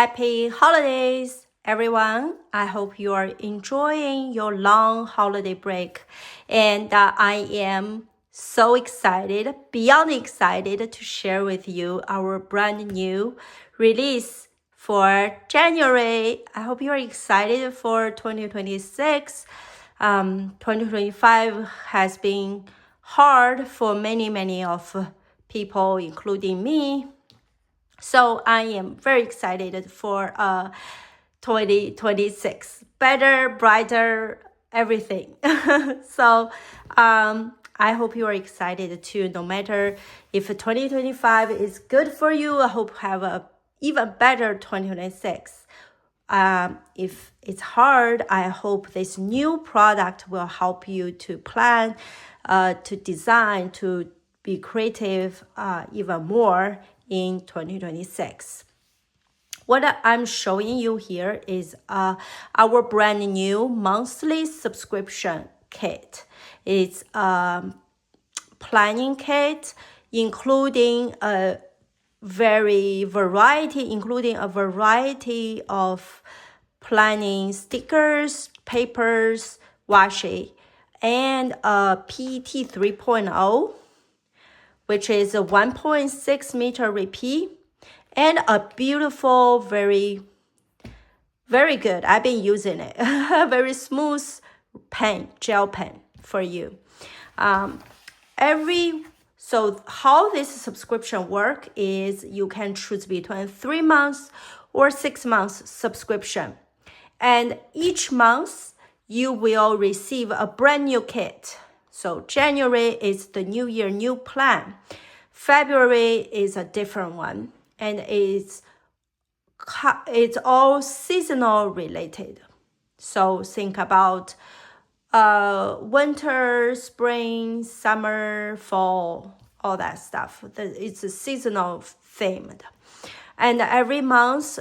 Happy holidays, everyone. I hope you are enjoying your long holiday break. And I am so excited, beyond excited, to share with you our brand new release for January. I hope you are excited for 2026. 2025 has been hard for many of people, including me. So I am very excited for 2026. Better, brighter, everything. So I hope you are excited too. No matter if 2025 is good for you, I hope you have a even better 2026. If it's hard, I hope this new product will help you to plan, to design, to be creative even more in 2026. What I'm showing you here is our brand new monthly subscription kit. It's a planning kit including a variety of planning stickers, papers, washi, and a PET 3.0, which is a 1.6 meter repeat, and a beautiful, very good. I've been using it. Very smooth pen, gel pen for you. So how this subscription work is you can choose between 3 months or 6 months subscription. And each month you will receive a brand new kit. So January is the new year, new plan. February is a different one. And it's all seasonal related. So think about winter, spring, summer, fall, all that stuff. It's a seasonal themed. And every month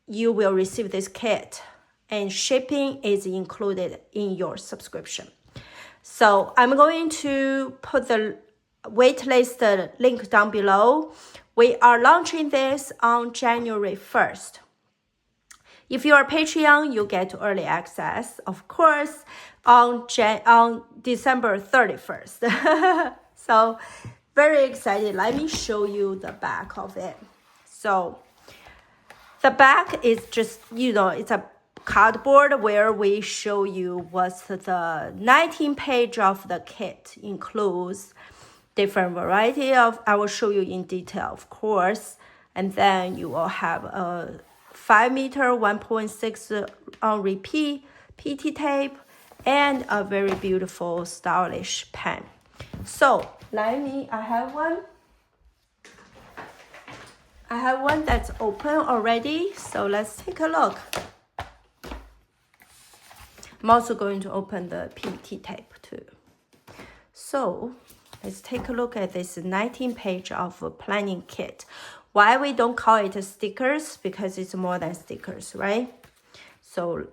you will receive this kit, and shipping is included in your subscription. So I'm going to put the waitlist link down below. We are launching this on January 1st. If you are Patreon, you get early access, of course, on December 31st. So very excited. Let me show you the back of it. So the back is just, it's a cardboard where we show you what's the 19 page of the kit includes. Different variety of, I will show you in detail, of course. And then you will have a 5 meter, 1.6 on repeat, PT tape, and a very beautiful, stylish pen. So, I have one that's open already. So let's take a look. I'm also going to open the PT tape too. So, let's take a look at this 19 page of a planning kit. Why we don't call it stickers? Because it's more than stickers, right? So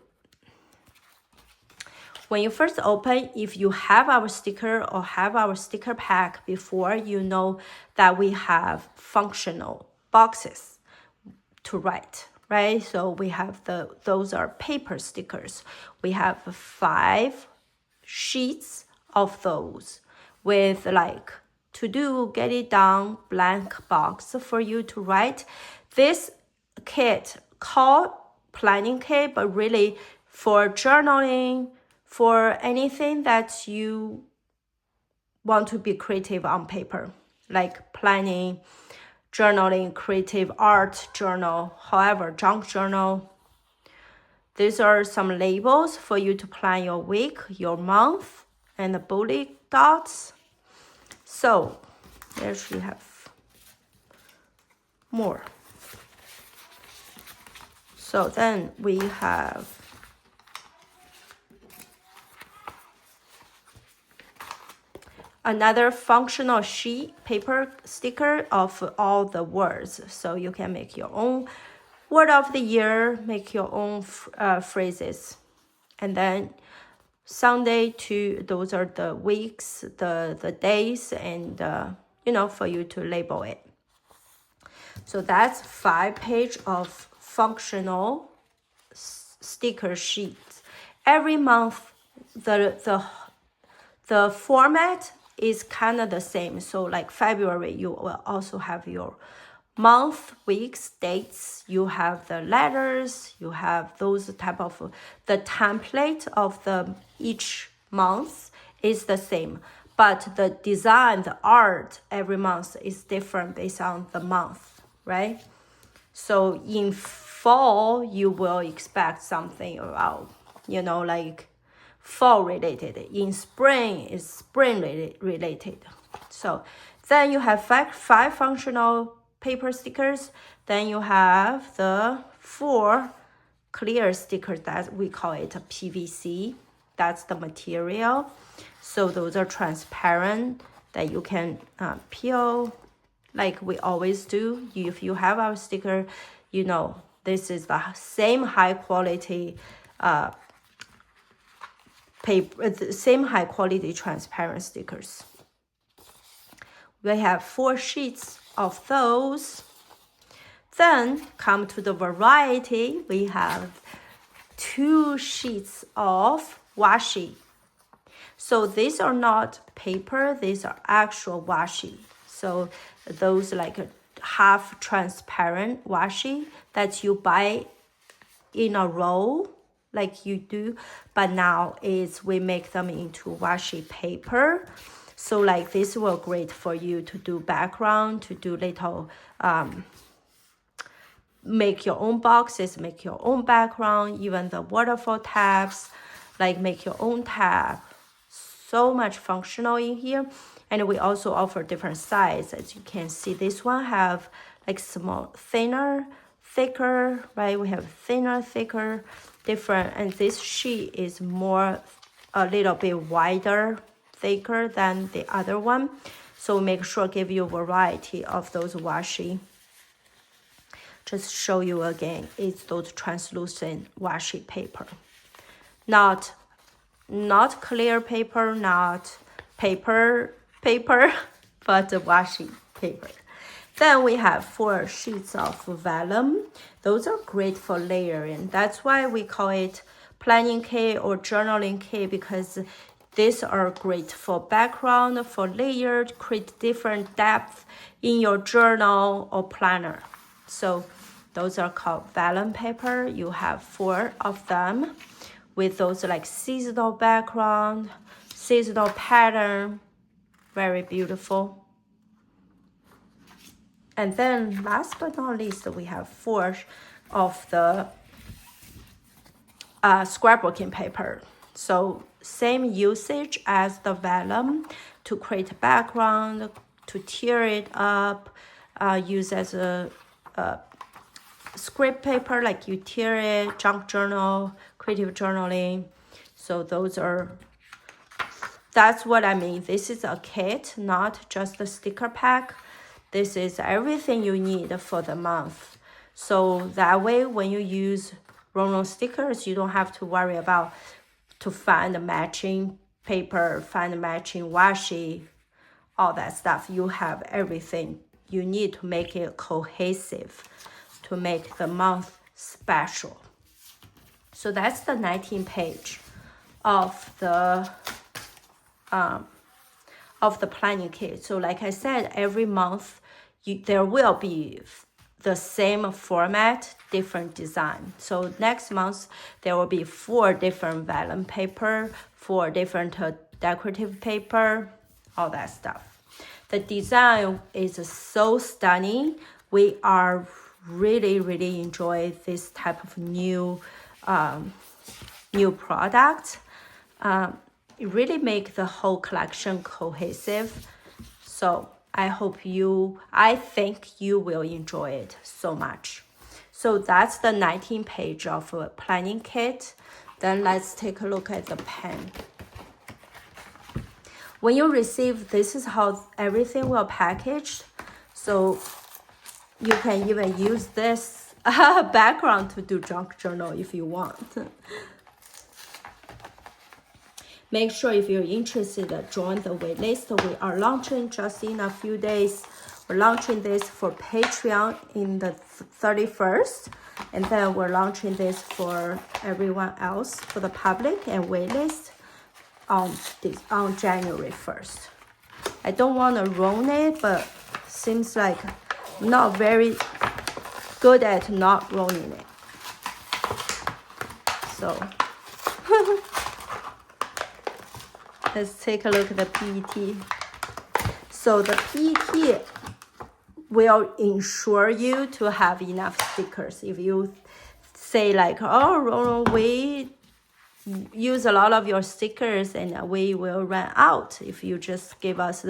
when you first open, if you have our sticker or have our sticker pack before, you know that we have functional boxes to write, right? So we have those are paper stickers. We have 5 sheets of those with like to do, get it done, blank box for you to write. This kit called planning kit, but really for journaling, for anything that you want to be creative on paper, like planning, journaling, creative art journal, however, junk journal. These are some labels for you to plan your week, your month, and the bullet dots. So we actually have more. So then we have another functional sheet, paper sticker of all the words. So you can make your own word of the year, make your own phrases. And then Sunday to, those are the weeks, the days, and for you to label it. So that's 5 page of functional sticker sheets. Every month, the format is kind of the same. So like February, you will also have your month, weeks, dates. You have the letters. You have those type of the template of the each month is the same, but the design, the art every month is different based on the month, right? So in fall, you will expect something about, like fall related. In spring is spring related. So then you have five functional paper stickers. Then you have the 4 clear stickers that we call it a PVC. That's the material. So those are transparent that you can peel like we always do. If you have our sticker, this is the same high quality paper, the same high quality transparent stickers. We have 4 sheets of those. Then come to the variety. We have 2 sheets of washi. So these are not paper, these are actual washi. So those like half transparent washi that you buy in a roll like you do, but now we make them into washi paper. So like this will great for you to do background, to do little make your own boxes, make your own background, even the waterfall tabs, like make your own tab. So much functional in here. And we also offer different sizes. As you can see, this one have like small, thinner, thicker, right? We have thinner, thicker, different. And this sheet is a little bit wider, thicker than the other one. So make sure give you a variety of those washi. Just show you again, it's those translucent washi paper. Not clear paper, not paper, but washi paper. Then we have 4 sheets of vellum. Those are great for layering. That's why we call it planning kit or journaling kit, because these are great for background, for layered, create different depth in your journal or planner. So those are called vellum paper. You have 4 of them with those like seasonal background, seasonal pattern, very beautiful. And then last but not least, we have 4 of the scrapbooking paper. So same usage as the vellum to create background, to tear it up, use as a script paper, like you tear it, junk journal, creative journaling. So that's what I mean. This is a kit, not just a sticker pack. This is everything you need for the month. So that way, when you use Rongrong stickers, you don't have to worry about to find a matching paper, find a matching washi, all that stuff. You have everything you need to make it cohesive, to make the month special. So that's the 19th page of the planning kit. So like I said, every month there will be the same format, different design. So next month there will be 4 different vellum paper, 4 different decorative paper, all that stuff. The design is so stunning. We are really enjoy this type of new product. It really make the whole collection cohesive. So I think you will enjoy it so much. So that's the 19th page of a planning kit. Then let's take a look at the pen. When you receive, this is how everything will packaged. So you can even use this background to do junk journal if you want. Make sure if you're interested, join the wait list. We are launching just in a few days. We're launching this for Patreon in the 31st. And then we're launching this for everyone else, for the public and waitlist on January 1st. I don't want to ruin it, but seems like I'm not very good at not ruining it. So let's take a look at the PET. So the PET will ensure you to have enough stickers. If you say like, oh, we use a lot of your stickers and we will run out if you just give us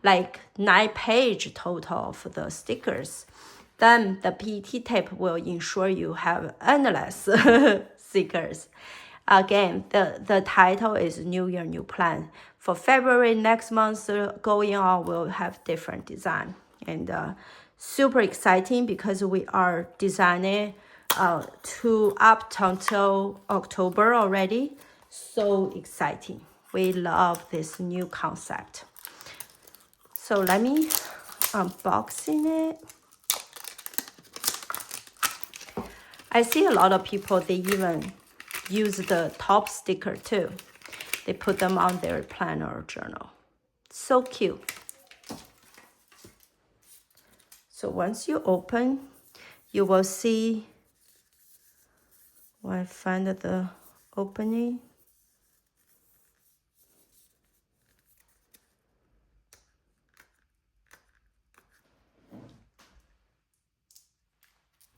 like 9-page total of the stickers, then the PET tape will ensure you have endless stickers. Again, the title is New Year, New Plan. For February next month going on, we'll have different design. And super exciting because we are designing to up until October already. So exciting. We love this new concept. So let me unboxing it. I see a lot of people, they even use the top sticker too. They put them on their planner or journal. So cute. So once you open, you will see, when I find the opening,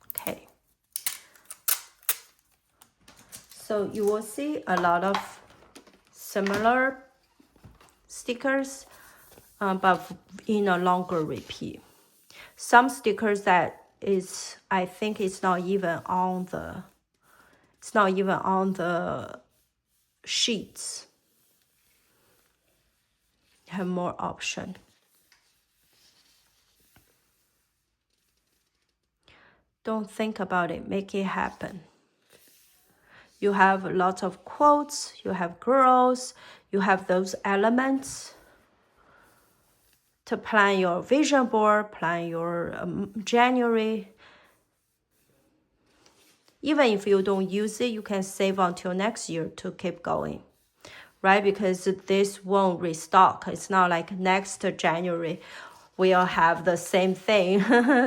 okay. So you will see a lot of similar stickers, but in a longer repeat. Some stickers that is, I think it's not even on the sheets. You have more option. Don't think about it, make it happen. You have lots of quotes, you have girls, you have those elements to plan your vision board, plan your January. Even if you don't use it, you can save until next year to keep going, right? Because this won't restock. It's not like next January we'll have the same thing.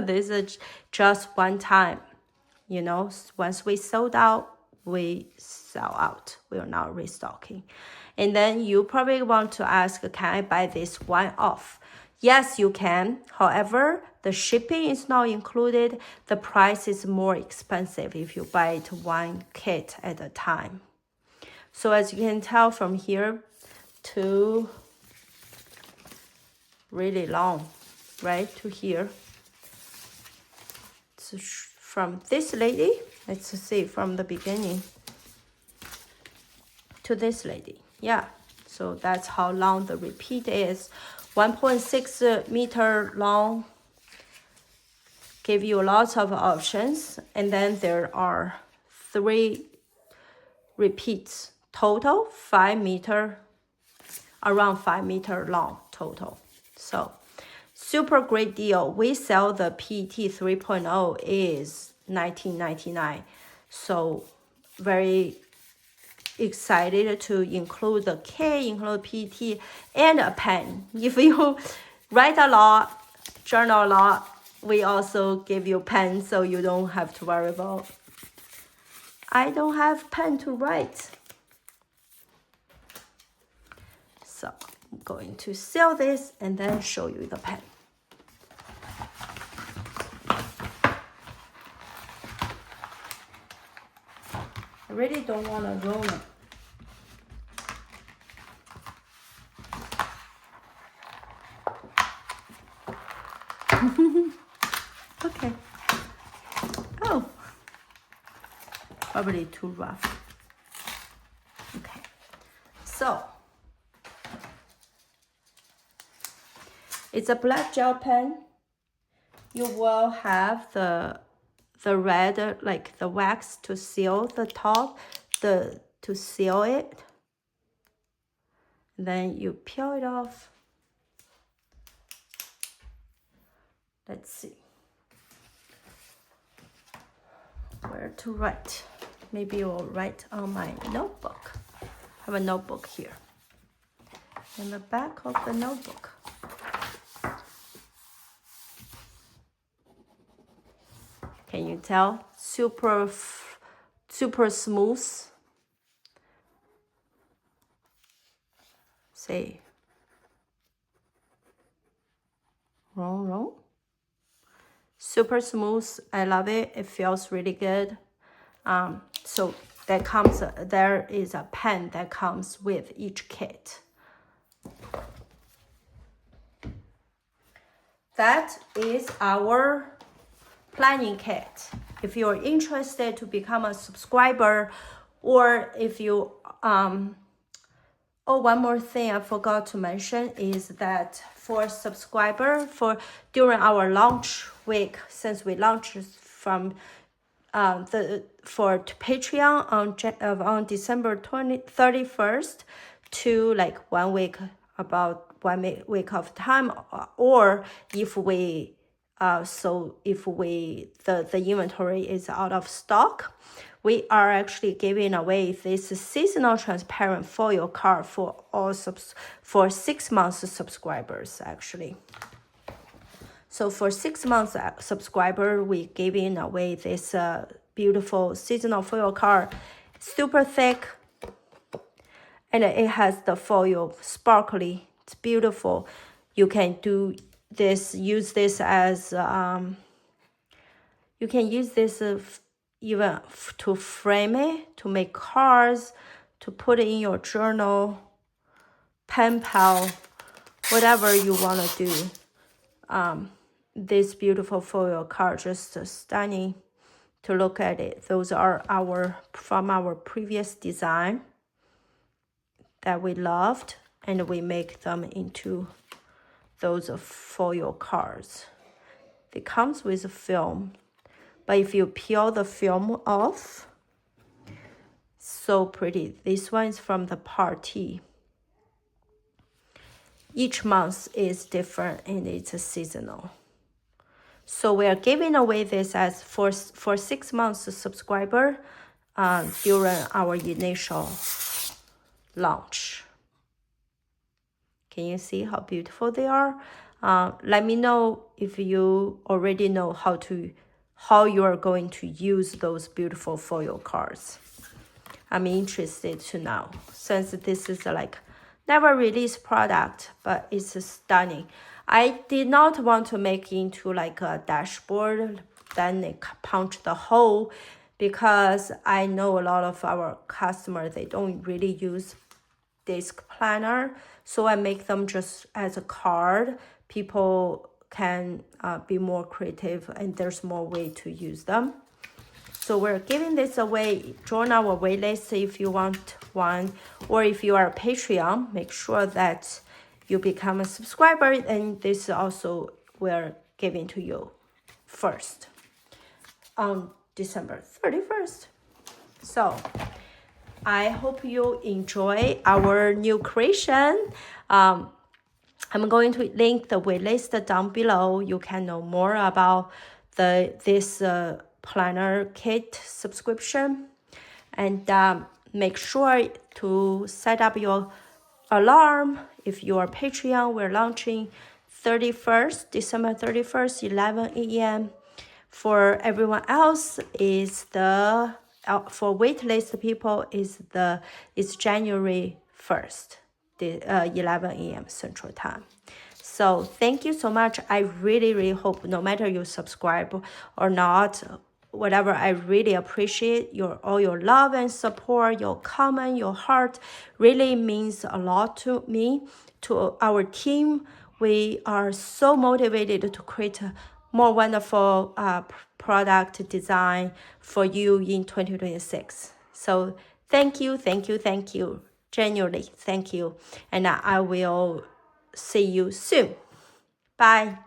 This is just one time, you know. Once we sold out, we sell out. We're not restocking. And then you probably want to ask, can I buy this one off? Yes, you can. However, the shipping is not included. The price is more expensive if you buy it one kit at a time. So as you can tell from here to really long, right, to here. So from this lady, let's see, from the beginning to this lady. Yeah, so that's how long the repeat is. 1.6 meter long. Give you lots of options. And then there are 3 repeats total, 5 meter, around 5 meter long total. So super great deal. We sell the PET 3.0 is $19.99. So very excited to include the K, include PET, and a pen. If you write a lot, journal a lot, we also give you pen, so you don't have to worry about, I don't have pen to write. So I'm going to seal this and then show you the pen. I really don't want to ruin it. Okay. Oh, probably too rough. Okay, so it's a black gel pen. You will have the red, like the wax to seal the top, to seal it. Then you peel it off. Let's see. where to write. Maybe you'll write on my notebook. I have a notebook here. In the back of the notebook. Can you tell? Super smooth. Say, Rongrong. Super smooth. I love it. It feels really good. So that comes. There is a pen that comes with each kit. That is our planning kit. If you're interested to become a subscriber, or if you one more thing I forgot to mention is that for subscriber, during our launch week, since we launched from for Patreon on December 31st to like 1 week, about 1 week of time, or if we the inventory is out of stock, we are actually giving away this seasonal transparent foil card for all for 6 months subscribers actually. So for 6 months subscriber, we giving away this beautiful seasonal foil card, super thick, and it has the foil sparkly. It's beautiful. You can do this, use this as you can use this even to frame it, to make cards, to put it in your journal, pen pal, whatever you want to do. This beautiful foil card, just stunning to look at it. Those are from our previous design that we loved, and we make them into those foil cards. It comes with a film, but if you peel the film off, so pretty. This one is from the party. Each month is different and it's a seasonal. So we are giving away this as for 6 months subscriber during our initial launch. Can you see how beautiful they are? Let me know if you already know how you are going to use those beautiful foil cards. I'm interested to know, since this is like never released product, but it's stunning. I did not want to make into like a dashboard, then it punch the hole, because I know a lot of our customers, they don't really use disc planner. So I make them just as a card. People can be more creative, and there's more way to use them. So we're giving this away. Join our waitlist if you want one, or if you are a Patreon, make sure that you become a subscriber, and this also we're giving to you first on December 31st. So I hope you enjoy our new creation. I'm going to link the waitlist down below. You can know more about this planner kit subscription, and make sure to set up your alarm. If you are Patreon, we're launching December 31st, 11 a.m. For everyone else, is for waitlist people is January 1st, 11 a.m. Central Time. So thank you so much. I really hope, no matter you subscribe or not, whatever, I really appreciate all your love and support, your comment, your heart really means a lot to me, to our team. We are so motivated to create a more wonderful product design for you in 2026. So thank you. Genuinely, thank you. And I will see you soon. Bye.